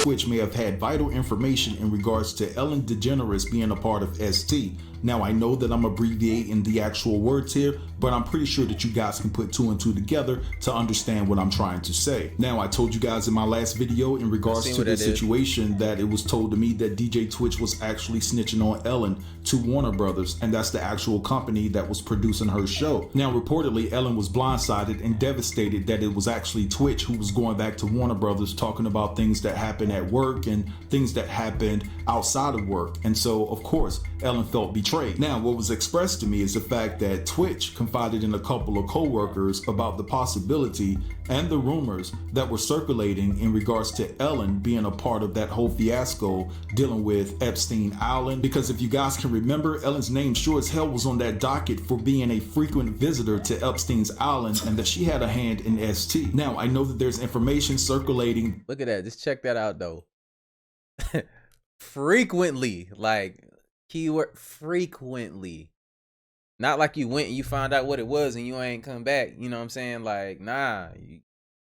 Twitch may have had vital information in regards to Ellen DeGeneres being a part of ST. Now, I know that I'm abbreviating the actual words here, but I'm pretty sure that you guys can put 2 and 2 together to understand what I'm trying to say. Now, I told you guys in my last video in regards to this situation that it was told to me that DJ Twitch was actually snitching on Ellen to Warner Brothers, and that's the actual company that was producing her show. Now, reportedly, Ellen was blindsided and devastated that it was actually Twitch who was going back to Warner Brothers talking about things that happened at work and things that happened outside of work. And so, of course, Ellen felt betrayed. Now, what was expressed to me is the fact that Twitch confided in a couple of co-workers about the possibility and the rumors that were circulating in regards to Ellen being a part of that whole fiasco dealing with Epstein Island. Because if you guys can remember, Ellen's name sure as hell was on that docket for being a frequent visitor to Epstein's Island, and that she had a hand in ST. Now, I know that there's information circulating. Look at that. Just check that out, though. Frequently, like keyword frequently. Not like you went and you found out what it was and you ain't come back. You know what I'm saying? Like, nah, you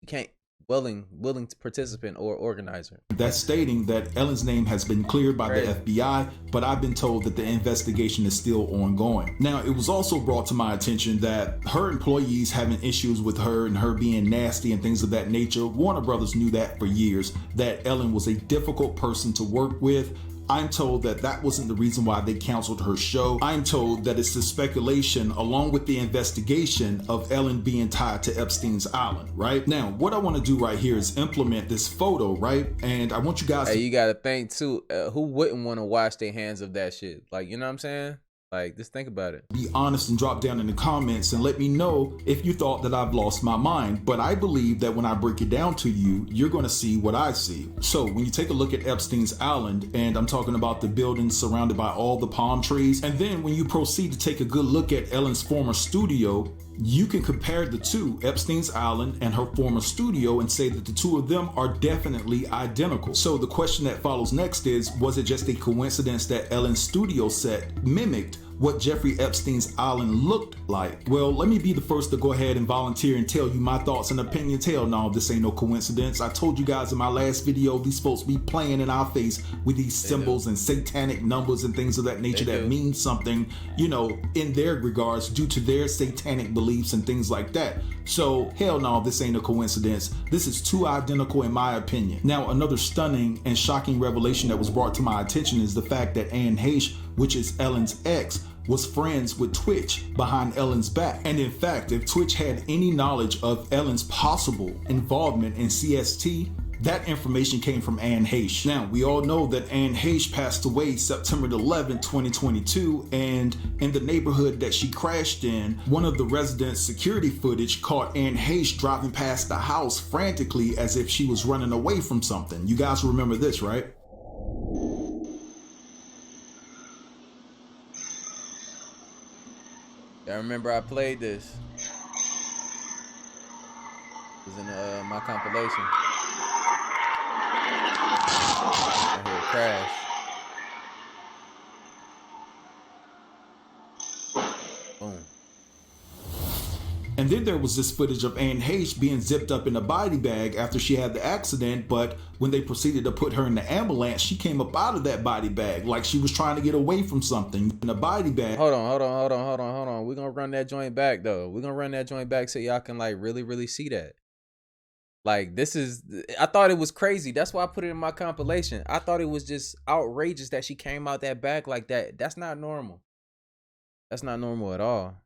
can't. Willing participant or organizer. That's stating that Ellen's name has been cleared by the FBI, but I've been told that the investigation is still ongoing. Now, it was also brought to my attention that her employees having issues with her and her being nasty and things of that nature. Warner Brothers knew that for years, that Ellen was a difficult person to work with. I'm told that that wasn't the reason why they canceled her show. I'm told that it's the speculation along with the investigation of Ellen being tied to Epstein's Island, right? Now, what I want to do right here is implement this photo, right? And I want you guys to... Hey, you got to think too, who wouldn't want to wash their hands of that shit? Like, you know what I'm saying? Like, just think about it. Be honest and drop down in the comments and let me know if you thought that I've lost my mind. But I believe that when I break it down to you, you're going to see what I see. So when you take a look at Epstein's Island, and I'm talking about the building surrounded by all the palm trees, and then when you proceed to take a good look at Ellen's former studio, you can compare the two, Epstein's Island and her former studio, and say that the two of them are definitely identical. So the question that follows next is, was it just a coincidence that Ellen's studio set mimicked what Jeffrey Epstein's Island looked like? Well, let me be the first to go ahead and volunteer and tell you my thoughts and opinions. Hell no, this ain't no coincidence. I told you guys in my last video, these folks be playing in our face with these symbols and satanic numbers and things of that nature that mean something, you know, in their regards due to their satanic beliefs and things like that. So hell no, this ain't a coincidence. This is too identical in my opinion. Now, another stunning and shocking revelation that was brought to my attention is the fact that Anne Heche, which is Ellen's ex, was friends with Twitch behind Ellen's back. And in fact, if Twitch had any knowledge of Ellen's possible involvement in CST, that information came from Anne Heche. Now, we all know that Anne Heche passed away September 11, 2022, and in the neighborhood that she crashed in, one of the residents' security footage caught Anne Heche driving past the house frantically as if she was running away from something. You guys remember this, right? I remember I played this. It was in my compilation. I hear a crash. Boom. And then there was this footage of Anne Heche being zipped up in a body bag after she had the accident, but when they proceeded to put her in the ambulance, she came up out of that body bag like she was trying to get away from something in a body bag. Hold on. We're gonna run that joint back though. We're gonna run that joint back so y'all can like really see that. Like, this is, I thought it was crazy. That's why I put it in my compilation. I thought it was just outrageous that she came out that bag like that. That's not normal. That's not normal at all.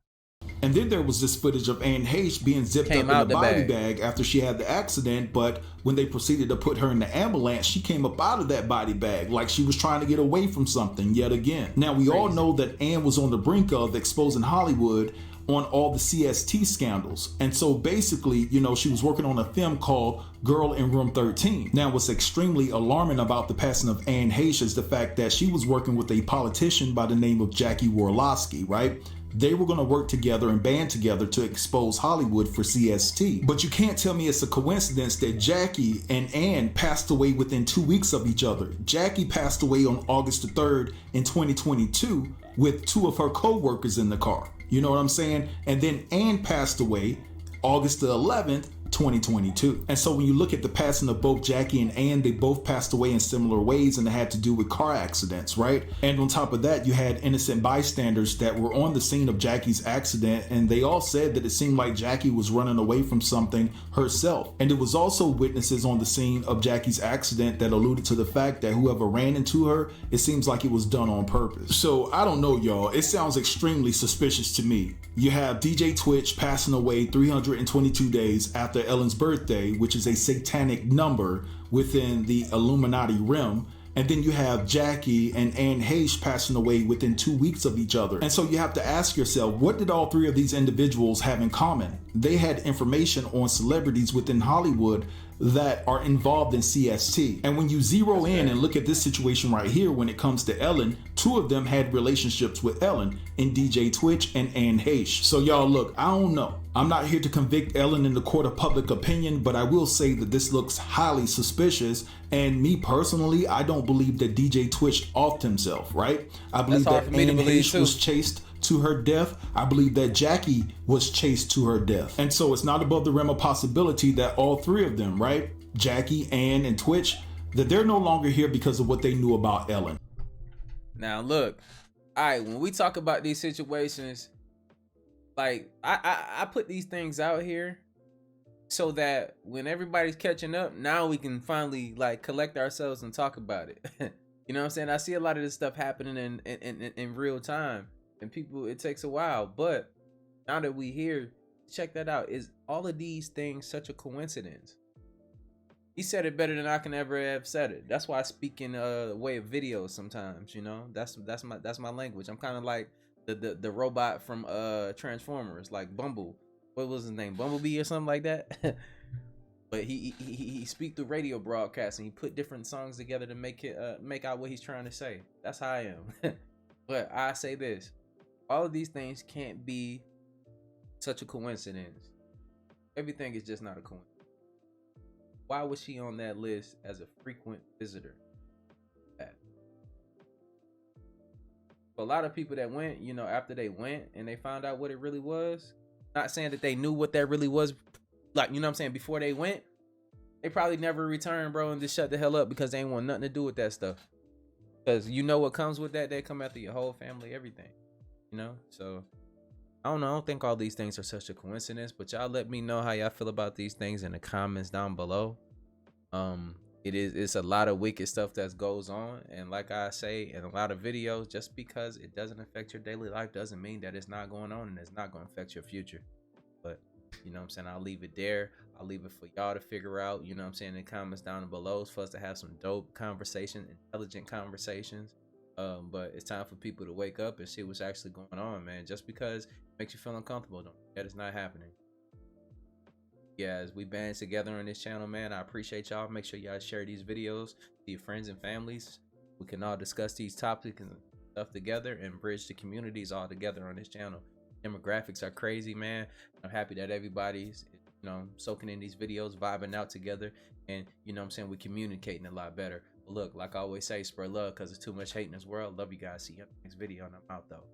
And then there was this footage of Anne Heche being zipped up in a body bag after she had the accident, but when they proceeded to put her in the ambulance, she came up out of that body bag like she was trying to get away from something yet again. Now, we all know that Anne was on the brink of exposing Hollywood on all the CST scandals. And so basically, you know, she was working on a film called Girl in Room 13. Now, what's extremely alarming about the passing of Anne Heche is the fact that she was working with a politician by the name of Jackie Worlowski, right? They were going to work together and band together to expose Hollywood for CST. But you can't tell me it's a coincidence that Jackie and Anne passed away within 2 weeks of each other. Jackie passed away on August the 3rd in 2022 with two of her co-workers in the car. You know what I'm saying? And then Anne passed away August the 11th, 2022. And so when you look at the passing of both Jackie and Ann, they both passed away in similar ways, and it had to do with car accidents, right? And on top of that, you had innocent bystanders that were on the scene of Jackie's accident, and they all said that it seemed like Jackie was running away from something herself. And there was also witnesses on the scene of Jackie's accident that alluded to the fact that whoever ran into her, it seems like it was done on purpose. So I don't know, y'all. It sounds extremely suspicious to me. You have DJ Twitch passing away 322 days after Ellen's birthday, which is a satanic number within the Illuminati realm. And then you have Jackie and Anne Heche passing away within 2 weeks of each other. And so you have to ask yourself, what did all three of these individuals have in common? They had information on celebrities within Hollywood that are involved in CST. And when you zero in and look at this situation right here, when it comes to Ellen, two of them had relationships with Ellen in DJ Twitch and Anne Heche. So y'all, look, I don't know. I'm not here to convict Ellen in the court of public opinion, but I will say that this looks highly suspicious. And me personally, I don't believe that DJ Twitch offed himself, right? I believe that Anne Heche was chased to her death. I believe that Jackie was chased to her death. And so it's not above the realm of possibility that all three of them, right? Jackie, Ann, and Twitch, that they're no longer here because of what they knew about Ellen. Now look, all right, when we talk about these situations, like I put these things out here so that when everybody's catching up, now we can finally like collect ourselves and talk about it. You know what I'm saying? I see a lot of this stuff happening in real time, and people, it takes a while, but now that we here, check that out. Is all of these things such a coincidence? He said it better than I can ever have said it. That's why I speak in a way of videos sometimes, you know. That's my language. I'm kind of like the robot from Transformers, like Bumble. What was his name? Bumblebee or something like that. But he speak through radio broadcasts, and he put different songs together to make out what he's trying to say. That's how I am. But I say this: all of these things can't be such a coincidence. Everything is just not a coincidence. Why was she on that list as a frequent visitor? A lot of people that went, you know, after they went and they found out what it really was, not saying that they knew what that really was, like, you know what I'm saying, before they went, they probably never returned, bro, and just shut the hell up because they ain't want nothing to do with that stuff. Because you know what comes with that? They come after your whole family, everything, you know? So I don't know. I don't think all these things are such a coincidence, but y'all let me know how y'all feel about these things in the comments down below. It's a lot of wicked stuff that goes on, and like I say in a lot of videos, just because it doesn't affect your daily life doesn't mean that it's not going on and it's not going to affect your future. But you know what I'm saying, I'll leave it there. I'll leave it for y'all to figure out, you know what I'm saying, in the comments down below, for us to have some dope conversation, intelligent conversations. But it's time for people to wake up and see what's actually going on, man. Just because it makes you feel uncomfortable, don't that is not happening. Yeah, as we band together on this channel, man, I appreciate y'all. Make sure y'all share these videos to your friends and families. We can all discuss these topics and stuff together and bridge the communities all together on this channel. Demographics are crazy, man. I'm happy that everybody's, you know, soaking in these videos, vibing out together, and you know what I'm saying, we're communicating a lot better. But look, like I always say, spread love because there's too much hate in this world. Love you guys. See you in the next video, and I'm out though.